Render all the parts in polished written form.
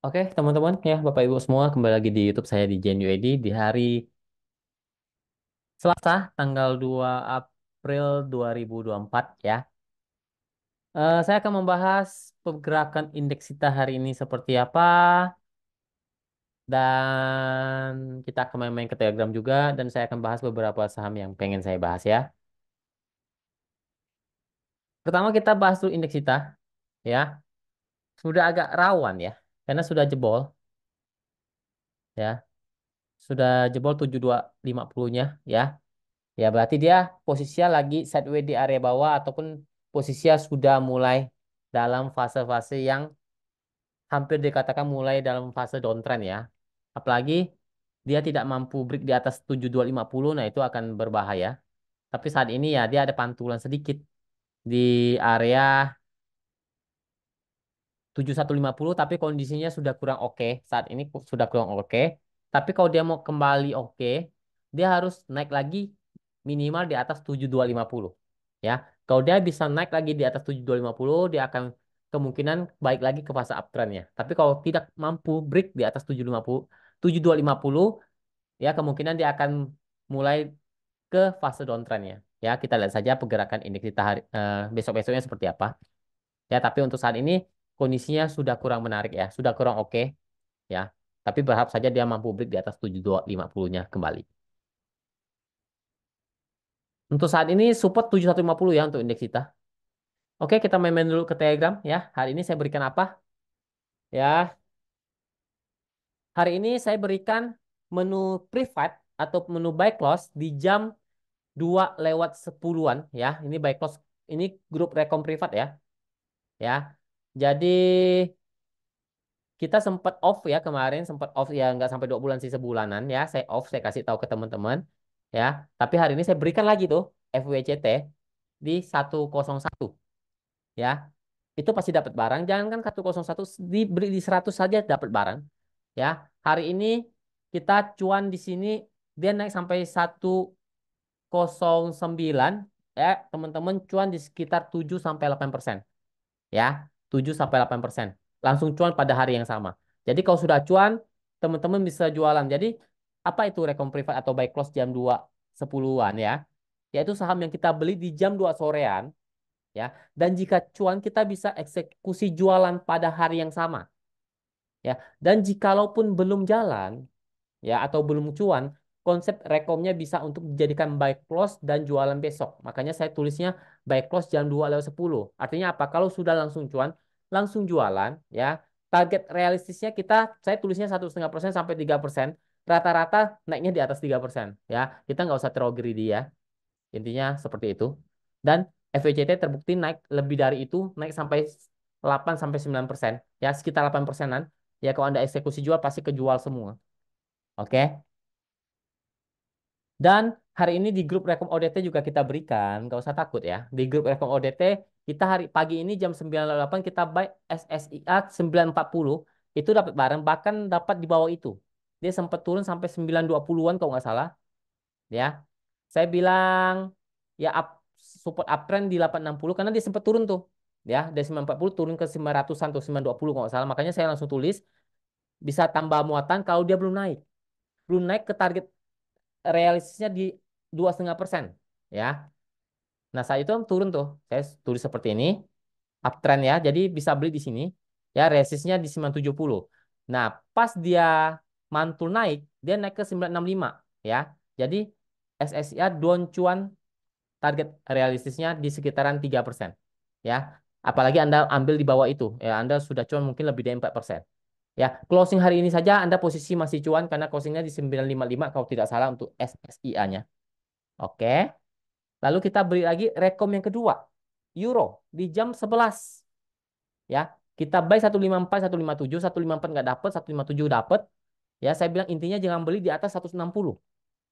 Oke, teman-teman ya, Bapak Ibu semua, kembali lagi di YouTube saya di Gen UAD di hari Selasa, tanggal 2 April 2024 ya. Saya akan membahas pergerakan indeks kita hari ini seperti apa dan kita akan main-main ke Telegram juga dan saya akan bahas beberapa saham yang pengen saya bahas ya. Pertama kita bahas dulu indeks kita ya. Sudah agak rawan ya karena sudah jebol ya. Sudah jebol 7250-nya ya. Ya, berarti dia posisinya lagi sideways di area bawah ataupun posisinya sudah mulai dalam fase-fase yang hampir dikatakan mulai dalam fase downtrend ya. Apalagi dia tidak mampu break di atas 7250, nah itu akan berbahaya. Tapi saat ini ya dia ada pantulan sedikit di area 7150, tapi kondisinya sudah kurang oke. Saat ini sudah kurang oke. Tapi kalau dia mau kembali oke, dia harus naik lagi minimal di atas 7250. Ya. Kalau dia bisa naik lagi di atas 7250, dia akan kemungkinan baik lagi ke fase uptrendnya. Tapi kalau tidak mampu break di atas 750, 7250, ya kemungkinan dia akan mulai ke fase downtrendnya. Ya, kita lihat saja pergerakan indeks kita besok-besoknya seperti apa. Ya, tapi untuk saat ini kondisinya sudah kurang menarik ya, sudah kurang oke ya. Tapi berharap saja dia mampu break di atas 7250-nya kembali. Untuk saat ini support 7150 ya untuk indeks kita. Oke, kita main-main dulu ke Telegram ya. Hari ini saya berikan apa? Ya, hari ini saya berikan menu private atau menu buy close di jam 2 lewat 10-an ya. Ini buy close, ini grup rekom privat ya. Ya. Jadi kita sempat off ya kemarin, sempat off ya nggak sampai 2 bulan sih, sebulanan ya. Saya off, saya kasih tahu ke teman-teman ya. Tapi hari ini saya berikan lagi tuh FWCT di 101 ya. Itu pasti dapat barang. Jangankan 101, diberi di 100 saja dapat barang ya. Hari ini kita cuan di sini, dia naik sampai 109 ya, teman-teman, cuan di sekitar 7 sampai 8% ya, 7 sampai 8%. Langsung cuan pada hari yang sama. Jadi kalau sudah cuan, teman-teman bisa jualan. Jadi apa itu rekom privat atau buy close jam 2.10-an ya? Yaitu saham yang kita beli di jam 2 sorean ya. Dan jika cuan kita bisa eksekusi jualan pada hari yang sama ya. Dan jikalaupun belum jalan ya atau belum cuan, konsep rekomnya bisa untuk dijadikan buy close dan jualan besok. Makanya saya tulisnya buy close jam 2 lewat 10. Artinya apa? Kalau sudah langsung cuan, langsung jualan ya. Target realistisnya kita, saya tulisnya 1,5% sampai 3%. Rata-rata naiknya di atas 3% ya. Kita nggak usah terlalu greedy ya. Intinya seperti itu. Dan FVCT terbukti naik lebih dari itu, naik sampai 8 sampai 9%. Ya, sekitar 8%-an. Ya, kalau Anda eksekusi jual pasti kejual semua. Oke. Dan hari ini di grup Rekom ODT juga kita berikan, nggak usah takut ya. Di grup Rekom ODT kita hari pagi ini jam 9.08 kita buy SSIA 940, itu dapat barang, bahkan dapat di bawah itu. Dia sempat turun sampai 920-an kalau nggak salah ya. Saya bilang ya support uptrend di 860 karena dia sempat turun tuh. Ya, dari 940 turun ke 900-an tuh, 920 kalau nggak salah. Makanya saya langsung tulis bisa tambah muatan kalau dia belum naik. Belum naik ke target realistisnya di 2,5% ya. Nah, saat itu turun tuh. Saya tulis seperti ini, uptrend ya. Jadi bisa beli di sini. Ya, resistnya di 970. Nah, pas dia mantul naik, dia naik ke 965 ya. Jadi SSIA down cuan target realistisnya di sekitaran 3% ya. Apalagi Anda ambil di bawah itu, ya Anda sudah cuan mungkin lebih dari 4%. Ya, closing hari ini saja Anda posisi masih cuan karena closingnya di 955 kalau tidak salah untuk SSIA-nya. Oke. Lalu kita beri lagi rekom yang kedua. Euro di jam 11 ya. Kita buy 154, 157, 154 nggak dapat, 157 dapat. Ya, saya bilang intinya jangan beli di atas 160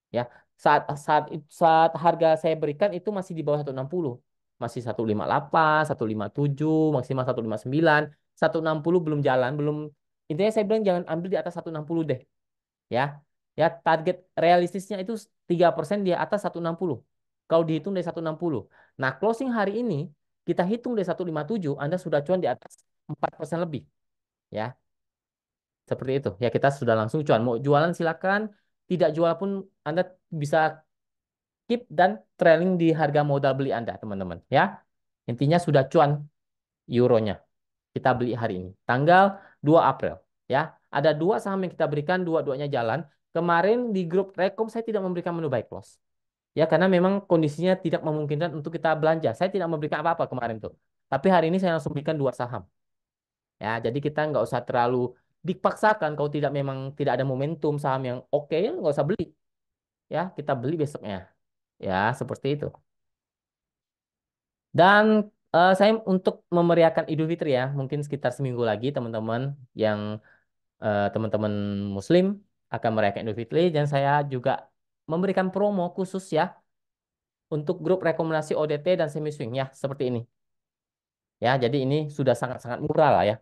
ya. Saat harga saya berikan itu masih di bawah 160. Masih 158, 157, maksimal 159, 160 belum jalan, belum. Intinya saya bilang jangan ambil di atas 160 deh ya. Ya, target realistisnya itu 3% di atas 160. Kalau dihitung dari 160. Nah, closing hari ini kita hitung dari 157, Anda sudah cuan di atas 4% lebih ya. Seperti itu. Ya kita sudah langsung cuan. Mau jualan silakan, tidak jual pun Anda bisa keep dan trailing di harga modal beli Anda, teman-teman. Ya, intinya sudah cuan euronya. Kita beli hari ini, tanggal 2 April. Ya, ada dua saham yang kita berikan, dua-duanya jalan. Kemarin di grup Rekom saya tidak memberikan menu buy close. Ya, karena memang kondisinya tidak memungkinkan untuk kita belanja. Saya tidak memberikan apa-apa kemarin tuh. Tapi hari ini saya langsung berikan dua saham. Ya, jadi kita nggak usah terlalu dipaksakan kalau tidak memang tidak ada momentum saham yang oke, ya nggak usah beli. Ya, kita beli besoknya. Ya, seperti itu. Dan saya untuk memeriahkan Idul Fitri ya, mungkin sekitar seminggu lagi teman-teman yang teman-teman Muslim akan merayakan Idul Fitri dan saya juga memberikan promo khusus ya untuk grup rekomendasi ODT dan semi swing ya seperti ini. Ya, jadi ini sudah sangat-sangat murah lah ya.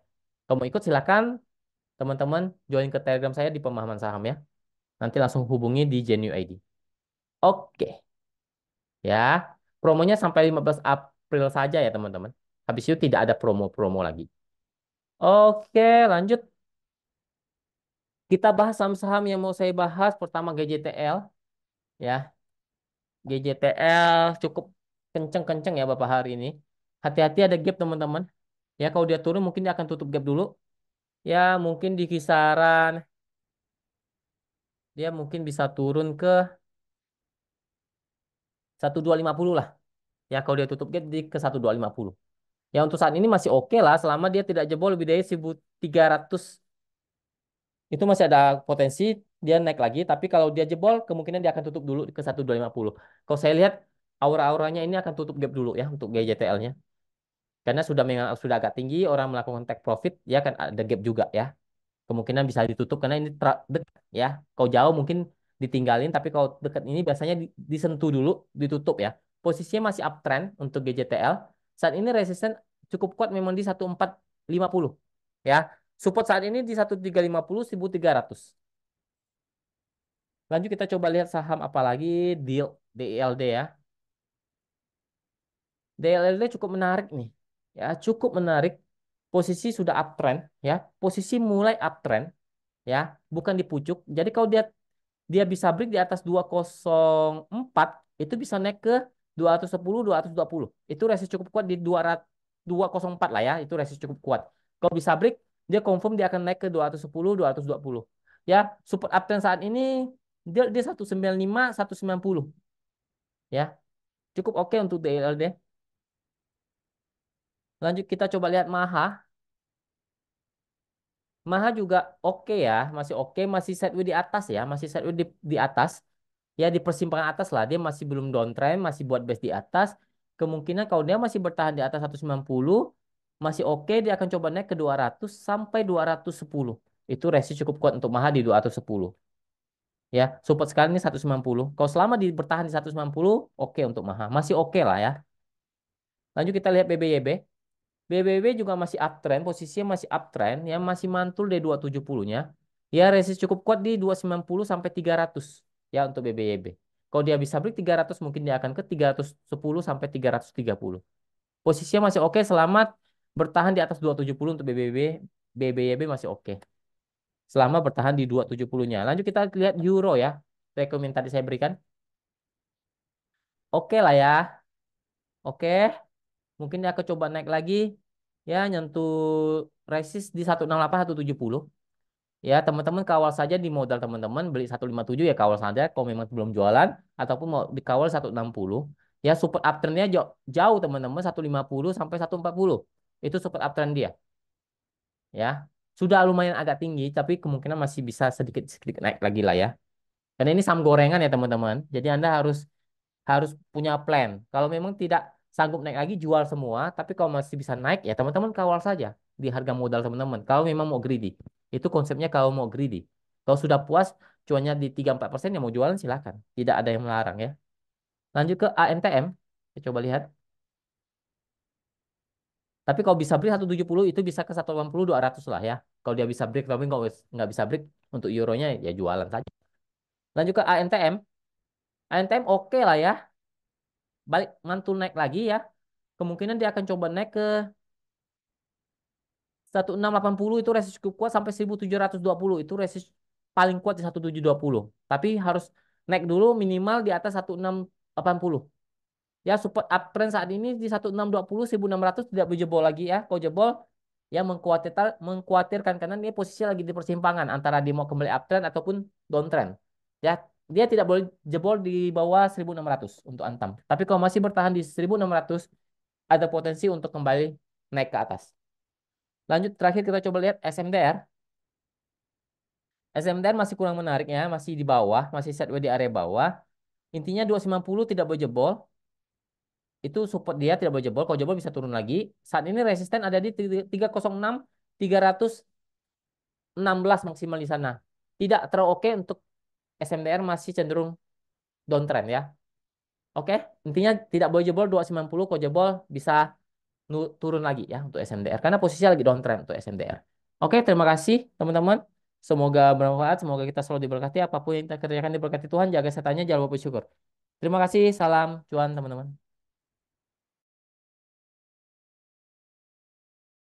Kamu ikut silakan teman-teman join ke Telegram saya di pemahaman saham ya. Nanti langsung hubungi di Genu ID. Oke, ya. Promonya sampai 15 April saja ya teman-teman. Habis itu tidak ada promo-promo lagi. Oke, lanjut. Kita bahas saham-saham yang mau saya bahas. Pertama GJTL ya. GJTL cukup kenceng-kenceng ya Bapak hari ini. Hati-hati ada gap teman-teman. Ya kalau dia turun mungkin dia akan tutup gap dulu. Ya mungkin di kisaran dia mungkin bisa turun ke 1250 lah. Ya kalau dia tutup gap di ke 1250. Ya untuk saat ini masih oke lah selama dia tidak jebol lebih dari 1300. Itu masih ada potensi dia naik lagi, tapi kalau dia jebol kemungkinan dia akan tutup dulu ke 1250. Kalau saya lihat aura-auranya ini akan tutup gap dulu ya untuk GJTL-nya. Karena sudah memang sudah agak tinggi orang melakukan take profit ya kan ada gap juga ya. Kemungkinan bisa ditutup karena ini dekat ya. Kalau jauh mungkin ditinggalin tapi kalau dekat ini biasanya disentuh dulu ditutup ya. Posisinya masih uptrend untuk GJTL. Saat ini resisten cukup kuat memang di 1450 ya. Support saat ini di 1350 1300. Lanjut kita coba lihat saham apa lagi deal DILD ya. DLLD cukup menarik nih. Ya, cukup menarik. Posisi sudah uptrend ya. Posisi mulai uptrend ya, bukan di pucuk. Jadi kalau dia dia bisa break di atas 204 itu bisa naik ke 210 220. Itu resist cukup kuat di 204 lah ya. Itu resist cukup kuat. Kalau bisa break dia confirm dia akan naik ke 210 220. Ya, support uptrend saat ini dia 195 190 ya. Cukup oke untuk DLLD. Lanjut kita coba lihat Maha. Maha juga oke ya, masih oke, masih sideways di atas ya, masih sideways di atas. Ya di persimpangan atas lah, dia masih belum downtrend, masih buat base di atas. Kemungkinan kalau dia masih bertahan di atas 190, masih oke, dia akan coba naik ke 200 sampai 210. Itu resist cukup kuat untuk Maha di 210. Ya, support sekarang ini 190. Kalau selama bertahan di 190, oke untuk Maha. Masih oke lah ya. Lanjut kita lihat BBYB. BBB juga masih uptrend, posisinya masih uptrend, ya masih mantul di 270-nya. Ya resist cukup kuat di 290 sampai 300 ya untuk BBYB. Kalau dia bisa break 300 mungkin dia akan ke 310 sampai 330. Posisinya masih oke, selamat bertahan di atas 270 untuk BBB. BBYB masih oke. Selama bertahan di 270-nya. Lanjut kita lihat euro ya. Rekomend tadi saya berikan. Oke lah ya. Oke. Mungkin dia akan coba naik lagi. Ya, nyentuh resist di 168 170. Ya, teman-teman kawal saja di modal teman-teman beli 157 ya kawal saja kalau memang belum jualan ataupun mau dikawal 160. Ya, support uptrendnya jauh, jauh teman-teman 150 sampai 140. Itu support uptrend dia. Ya. Sudah lumayan agak tinggi tapi kemungkinan masih bisa sedikit-sedikit naik lagi lah ya. Karena ini saham gorengan ya teman-teman. Jadi Anda harus harus punya plan. Kalau memang tidak sanggup naik lagi, jual semua. Tapi kalau masih bisa naik, ya teman-teman kawal saja di harga modal teman-teman. Kalau memang mau greedy. Itu konsepnya kalau mau greedy. Kalau sudah puas, cuannya di 3-4% yang mau jualan silakan. Tidak ada yang melarang ya. Lanjut ke ANTM. Kita coba lihat. Tapi kalau bisa break 170 itu bisa ke 180 200 lah ya. Kalau dia bisa break, tapi kalau nggak bisa break untuk euronya ya jualan saja. Lanjut ke ANTM. ANTM oke lah ya. Balik mantul naik lagi ya. Kemungkinan dia akan coba naik ke 1680 itu resist cukup kuat sampai 1720 itu resist paling kuat di 1720. Tapi harus naik dulu minimal di atas 1680. Ya support uptrend saat ini di 1620 1600 tidak berjebol lagi ya. Kalau jebol ya mengkhawatirkan karena dia posisi lagi di persimpangan antara dia mau kembali uptrend ataupun downtrend. Ya, dia tidak boleh jebol di bawah 1600 untuk Antam. Tapi kalau masih bertahan di 1600 ada potensi untuk kembali naik ke atas. Lanjut terakhir kita coba lihat SMDR. SMDR masih kurang menarik ya, masih di bawah, masih sideways di area bawah. Intinya 290 tidak boleh jebol. Itu support dia tidak boleh jebol. Kalau jebol bisa turun lagi. Saat ini resisten ada di 306, 316 maksimal di sana. Tidak terlalu oke untuk SMDR masih cenderung downtrend ya. Oke, intinya tidak boleh jebol 290. Kalau jebol bisa turun lagi ya untuk SMDR. Karena posisinya lagi downtrend untuk SMDR. Oke, terima kasih teman-teman. Semoga bermanfaat, semoga kita selalu diberkati. Apapun yang kita kerjakan diberkati Tuhan, jaga setannya, jangan lupa bersyukur. Terima kasih, salam cuan teman-teman.